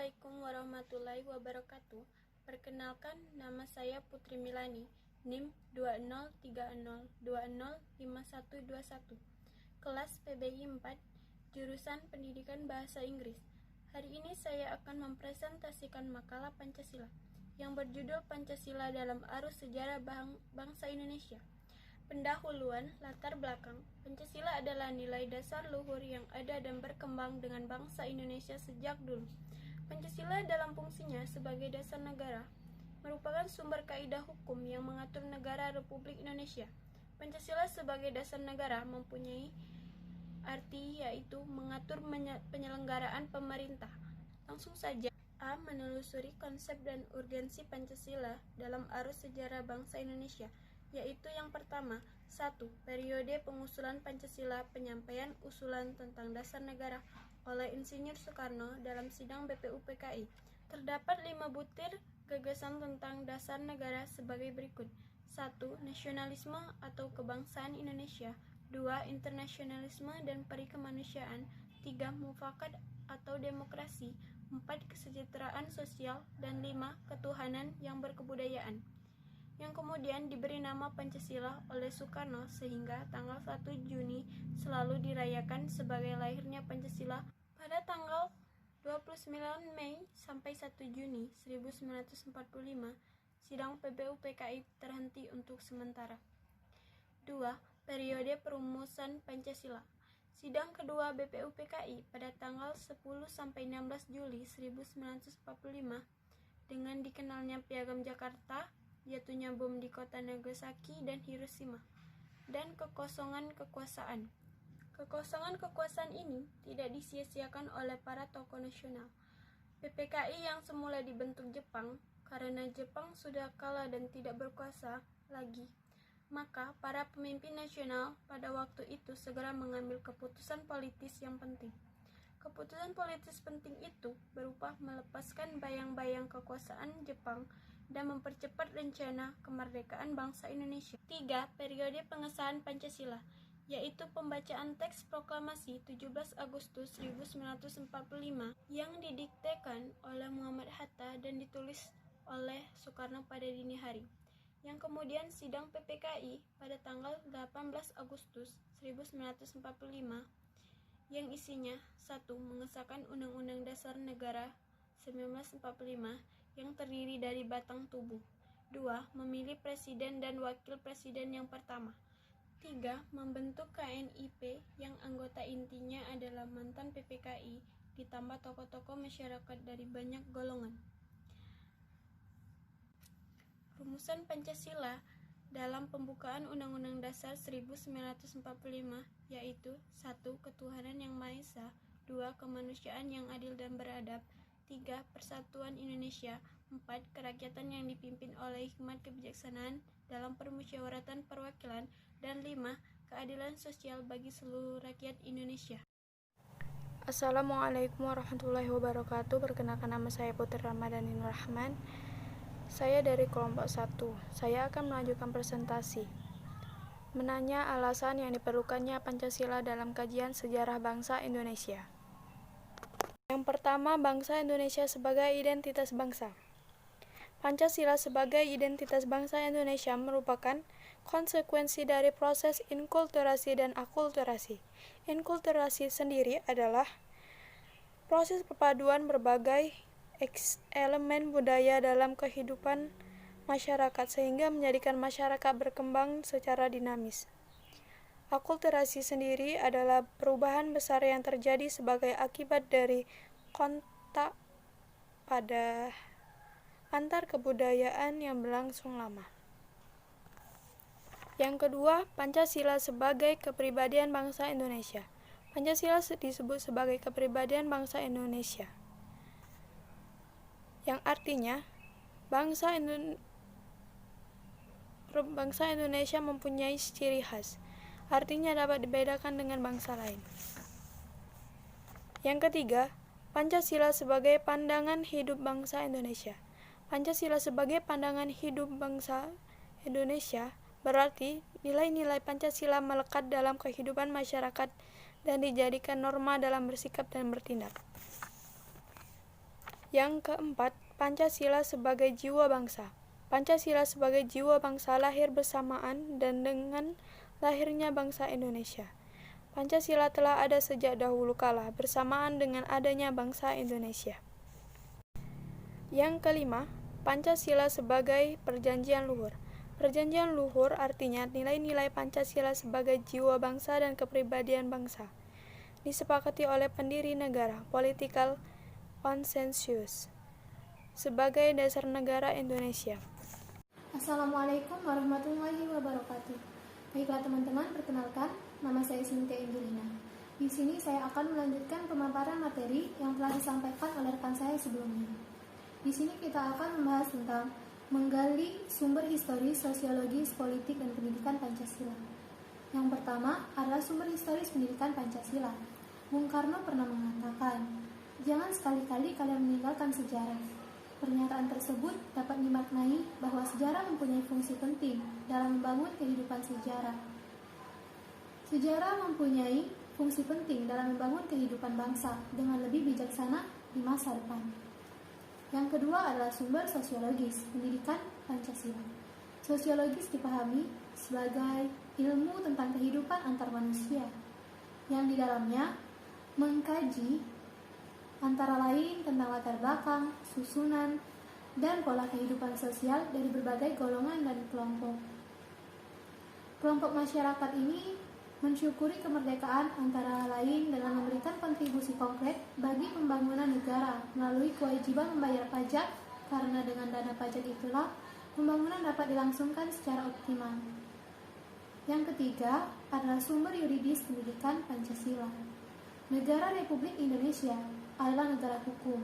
Assalamualaikum warahmatullahi wabarakatuh. Perkenalkan, nama saya Putri Milani, NIM 2030205121, kelas PBI 4, jurusan Pendidikan Bahasa Inggris. Hari ini saya akan mempresentasikan makalah Pancasila yang berjudul Pancasila dalam Arus Sejarah Bangsa Indonesia. Pendahuluan, latar belakang. Pancasila adalah nilai dasar luhur yang ada dan berkembang dengan bangsa Indonesia sejak dulu. Pancasila dalam fungsinya sebagai dasar negara merupakan sumber kaidah hukum yang mengatur negara Republik Indonesia. Pancasila sebagai dasar negara mempunyai arti yaitu mengatur penyelenggaraan pemerintah. Langsung saja, A. Menelusuri konsep dan urgensi Pancasila dalam arus sejarah bangsa Indonesia, yaitu yang pertama, 1. Periode pengusulan Pancasila, penyampaian usulan tentang dasar negara oleh Insinyur Soekarno dalam sidang BPUPKI. Terdapat 5 butir gagasan tentang dasar negara sebagai berikut. 1. Nasionalisme atau kebangsaan Indonesia. 2. Internasionalisme dan perikemanusiaan. 3. Mufakat atau demokrasi. 4. Kesejahteraan sosial. Dan 5. Ketuhanan yang berkebudayaan, yang kemudian diberi nama Pancasila oleh Soekarno sehingga tanggal 1 Juni selalu dirayakan sebagai lahirnya Pancasila. Pada tanggal 29 Mei sampai 1 Juni 1945, sidang PBUPKI terhenti untuk sementara. 2. Periode perumusan Pancasila. Sidang kedua BPUPKI pada tanggal 10 sampai 16 Juli 1945 dengan dikenalnya Piagam Jakarta, jatuhnya bom di kota Nagasaki dan Hiroshima, dan kekosongan kekuasaan. Kekosongan kekuasaan ini tidak disia-siakan oleh para tokoh nasional. PPKI yang semula dibentuk Jepang, karena Jepang sudah kalah dan tidak berkuasa lagi, maka para pemimpin nasional pada waktu itu segera mengambil keputusan politis yang penting. Keputusan politis penting itu berupa melepaskan bayang-bayang kekuasaan Jepang dan mempercepat rencana kemerdekaan bangsa Indonesia. 3. Periode pengesahan Pancasila, yaitu pembacaan teks proklamasi 17 Agustus 1945 yang didiktekan oleh Muhammad Hatta dan ditulis oleh Soekarno pada dini hari, yang kemudian sidang PPKI pada tanggal 18 Agustus 1945 yang isinya 1. Mengesahkan Undang-Undang Dasar Negara 1945 yang terdiri dari batang tubuh. 2. Memilih presiden dan wakil presiden yang pertama. 3. Membentuk KNIP yang anggota intinya adalah mantan PPKI ditambah tokoh-tokoh masyarakat dari banyak golongan. Rumusan Pancasila dalam pembukaan Undang-Undang Dasar 1945 yaitu 1. Ketuhanan yang Maha Esa. 2. Kemanusiaan yang adil dan beradab. 3. Persatuan Indonesia. 4. Kerakyatan yang dipimpin oleh hikmat kebijaksanaan dalam permusyawaratan perwakilan. Dan 5. Keadilan sosial bagi seluruh rakyat Indonesia. Assalamualaikum warahmatullahi wabarakatuh. Perkenalkan, nama saya Putri Ramadhani Nur Rahman. Saya dari kelompok 1. Saya akan melanjutkan presentasi menanya alasan yang diperlukannya Pancasila dalam kajian sejarah bangsa Indonesia. Yang pertama, bangsa Indonesia sebagai identitas bangsa. Pancasila sebagai identitas bangsa Indonesia merupakan konsekuensi dari proses inkulturasi dan akulturasi. Inkulturasi sendiri adalah proses perpaduan berbagai elemen budaya dalam kehidupan masyarakat sehingga menjadikan masyarakat berkembang secara dinamis. Akulturasi sendiri adalah perubahan besar yang terjadi sebagai akibat dari kontak pada antar kebudayaan yang berlangsung lama. Yang kedua, Pancasila sebagai kepribadian bangsa Indonesia. Pancasila disebut sebagai kepribadian bangsa Indonesia, yang artinya bangsa Indonesia mempunyai ciri khas, artinya dapat dibedakan dengan bangsa lain. Yang ketiga, Pancasila sebagai pandangan hidup bangsa Indonesia. Pancasila sebagai pandangan hidup bangsa Indonesia berarti nilai-nilai Pancasila melekat dalam kehidupan masyarakat dan dijadikan norma dalam bersikap dan bertindak. Yang keempat, Pancasila sebagai jiwa bangsa. Pancasila sebagai jiwa bangsa lahir bersamaan dan dengan lahirnya bangsa Indonesia. Pancasila telah ada sejak dahulu kala bersamaan dengan adanya bangsa Indonesia. Yang kelima, Pancasila sebagai perjanjian luhur. Perjanjian luhur artinya nilai-nilai Pancasila sebagai jiwa bangsa dan kepribadian bangsa. Disepakati oleh pendiri negara, political consensus, sebagai dasar negara Indonesia. Assalamualaikum warahmatullahi wabarakatuh. Baiklah teman-teman, perkenalkan, nama saya Cynthia Angelina. Di sini saya akan melanjutkan pemaparan materi yang telah disampaikan oleh rekan saya sebelumnya. Di sini kita akan membahas tentang menggali sumber historis, sosiologis, politik, dan pendidikan Pancasila. Yang pertama adalah sumber historis pendidikan Pancasila. Bung Karno pernah mengatakan, "Jangan sekali-kali kalian meninggalkan sejarah." Pernyataan tersebut dapat dimaknai bahwa sejarah mempunyai fungsi penting dalam membangun kehidupan sejarah. Sejarah mempunyai fungsi penting dalam membangun kehidupan bangsa dengan lebih bijaksana di masa depan. Yang kedua adalah sumber sosiologis pendidikan Pancasila. Sosiologis dipahami sebagai ilmu tentang kehidupan antar manusia, yang di dalamnya mengkaji antara lain tentang latar belakang, susunan, dan pola kehidupan sosial dari berbagai golongan dan kelompok. Kelompok masyarakat ini mensyukuri kemerdekaan antara lain dalam memberikan kontribusi konkret bagi pembangunan negara melalui kewajiban membayar pajak, karena dengan dana pajak itulah pembangunan dapat dilangsungkan secara optimal. Yang ketiga adalah sumber yuridis pendidikan Pancasila. Negara Republik Indonesia adalah negara hukum,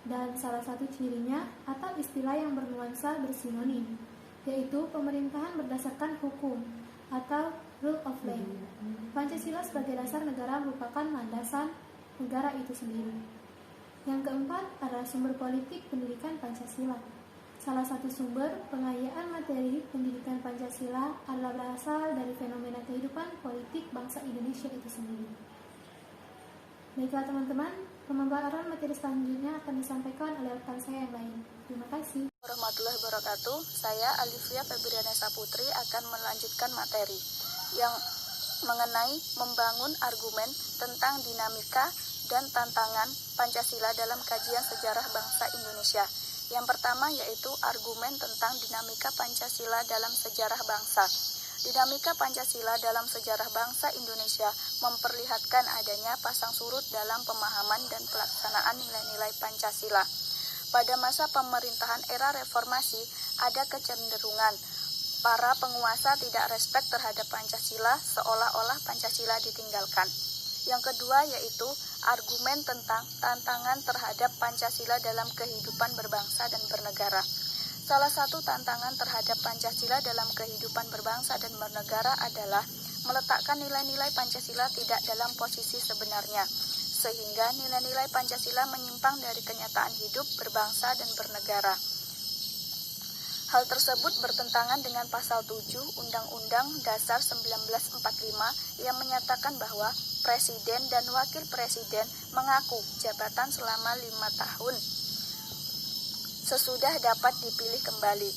dan salah satu cirinya atau istilah yang bernuansa bersinonim, yaitu pemerintahan berdasarkan hukum atau rule of law. Pancasila sebagai dasar negara merupakan landasan negara itu sendiri. Yang keempat adalah sumber politik pendidikan Pancasila. Salah satu sumber pengayaan materi pendidikan Pancasila adalah berasal dari fenomena kehidupan politik bangsa Indonesia itu sendiri. Baiklah teman-teman, pemaparan materi selanjutnya akan disampaikan oleh rekan saya yang lain. Terima kasih. Warahmatullahi wabarakatuh. Saya Alivia Febrianesa Putri akan melanjutkan materi yang mengenai membangun argumen tentang dinamika dan tantangan Pancasila dalam kajian sejarah bangsa Indonesia. Yang pertama yaitu argumen tentang dinamika Pancasila dalam sejarah bangsa. Dinamika Pancasila dalam sejarah bangsa Indonesia memperlihatkan adanya pasang surut dalam pemahaman dan pelaksanaan nilai-nilai Pancasila. Pada masa pemerintahan era reformasi, ada kecenderungan para penguasa tidak respek terhadap Pancasila, seolah-olah Pancasila ditinggalkan. Yang kedua yaitu argumen tentang tantangan terhadap Pancasila dalam kehidupan berbangsa dan bernegara. Salah satu tantangan terhadap Pancasila dalam kehidupan berbangsa dan bernegara adalah meletakkan nilai-nilai Pancasila tidak dalam posisi sebenarnya, sehingga nilai-nilai Pancasila menyimpang dari kenyataan hidup berbangsa dan bernegara. Hal tersebut bertentangan dengan pasal 7 Undang-Undang Dasar 1945 yang menyatakan bahwa Presiden dan Wakil Presiden mengaku jabatan selama 5 tahun sesudah dapat dipilih kembali.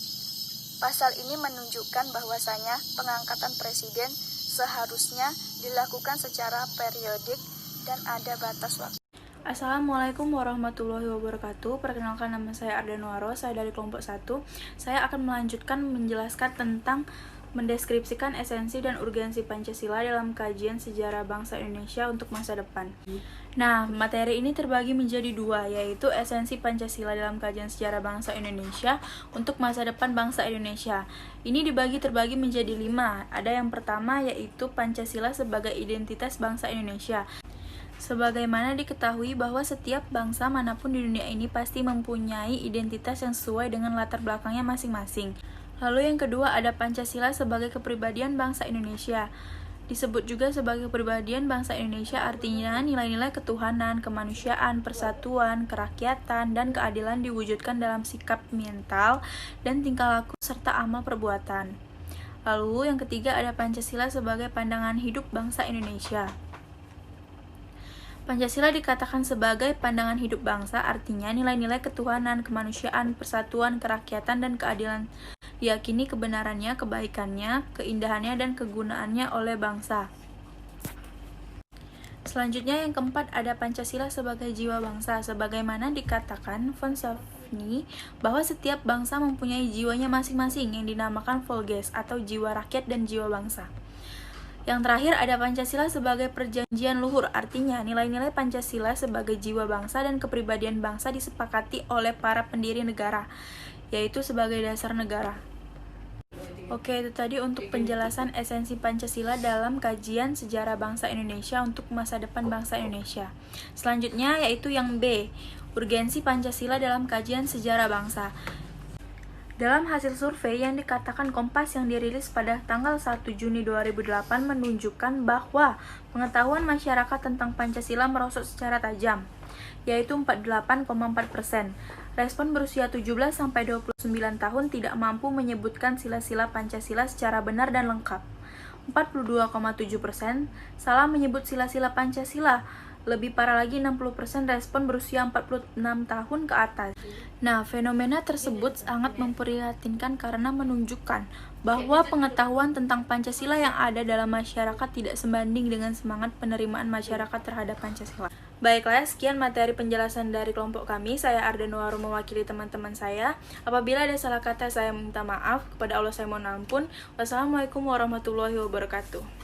Pasal ini menunjukkan bahwasanya pengangkatan Presiden seharusnya dilakukan secara periodik dan ada batas waktu. Assalamualaikum warahmatullahi wabarakatuh. Perkenalkan, nama saya Arda Nuaro, saya dari kelompok 1. Saya akan melanjutkan menjelaskan tentang mendeskripsikan esensi dan urgensi Pancasila dalam kajian sejarah bangsa Indonesia untuk masa depan. Nah, materi ini terbagi menjadi dua, yaitu esensi Pancasila dalam kajian sejarah bangsa Indonesia untuk masa depan bangsa Indonesia. Ini terbagi menjadi 5. Ada yang pertama yaitu Pancasila sebagai identitas bangsa Indonesia. Sebagaimana diketahui bahwa setiap bangsa manapun di dunia ini pasti mempunyai identitas yang sesuai dengan latar belakangnya masing-masing. Lalu yang kedua ada Pancasila sebagai kepribadian bangsa Indonesia. Disebut juga sebagai kepribadian bangsa Indonesia artinya nilai-nilai ketuhanan, kemanusiaan, persatuan, kerakyatan, dan keadilan diwujudkan dalam sikap mental dan tingkah laku serta amal perbuatan. Lalu yang ketiga ada Pancasila sebagai pandangan hidup bangsa Indonesia. Pancasila dikatakan sebagai pandangan hidup bangsa, artinya nilai-nilai ketuhanan, kemanusiaan, persatuan, kerakyatan, dan keadilan diyakini kebenarannya, kebaikannya, keindahannya, dan kegunaannya oleh bangsa. Selanjutnya yang keempat ada Pancasila sebagai jiwa bangsa. Sebagaimana dikatakan von Savigny bahwa setiap bangsa mempunyai jiwanya masing-masing yang dinamakan Volges atau jiwa rakyat dan jiwa bangsa. Yang terakhir ada Pancasila sebagai perjanjian luhur, artinya nilai-nilai Pancasila sebagai jiwa bangsa dan kepribadian bangsa disepakati oleh para pendiri negara, yaitu sebagai dasar negara. Oke, itu tadi untuk penjelasan esensi Pancasila dalam kajian sejarah bangsa Indonesia untuk masa depan bangsa Indonesia. Selanjutnya yaitu yang B, urgensi Pancasila dalam kajian sejarah bangsa. Dalam hasil survei yang dikatakan Kompas yang dirilis pada tanggal 1 Juni 2008 menunjukkan bahwa pengetahuan masyarakat tentang Pancasila merosot secara tajam, yaitu 48,4%. Respon berusia 17-29 tahun tidak mampu menyebutkan sila-sila Pancasila secara benar dan lengkap. 42,7% salah menyebut sila-sila Pancasila. Lebih parah lagi, 60% respon berusia 46 tahun ke atas. Nah, fenomena tersebut sangat memprihatinkan karena menunjukkan bahwa pengetahuan tentang Pancasila yang ada dalam masyarakat tidak sebanding dengan semangat penerimaan masyarakat terhadap Pancasila. Baiklah, sekian materi penjelasan dari kelompok kami. Saya Ardenuaro mewakili teman-teman saya. Apabila ada salah kata, saya minta maaf. Kepada Allah saya mohon ampun. Wassalamualaikum warahmatullahi wabarakatuh.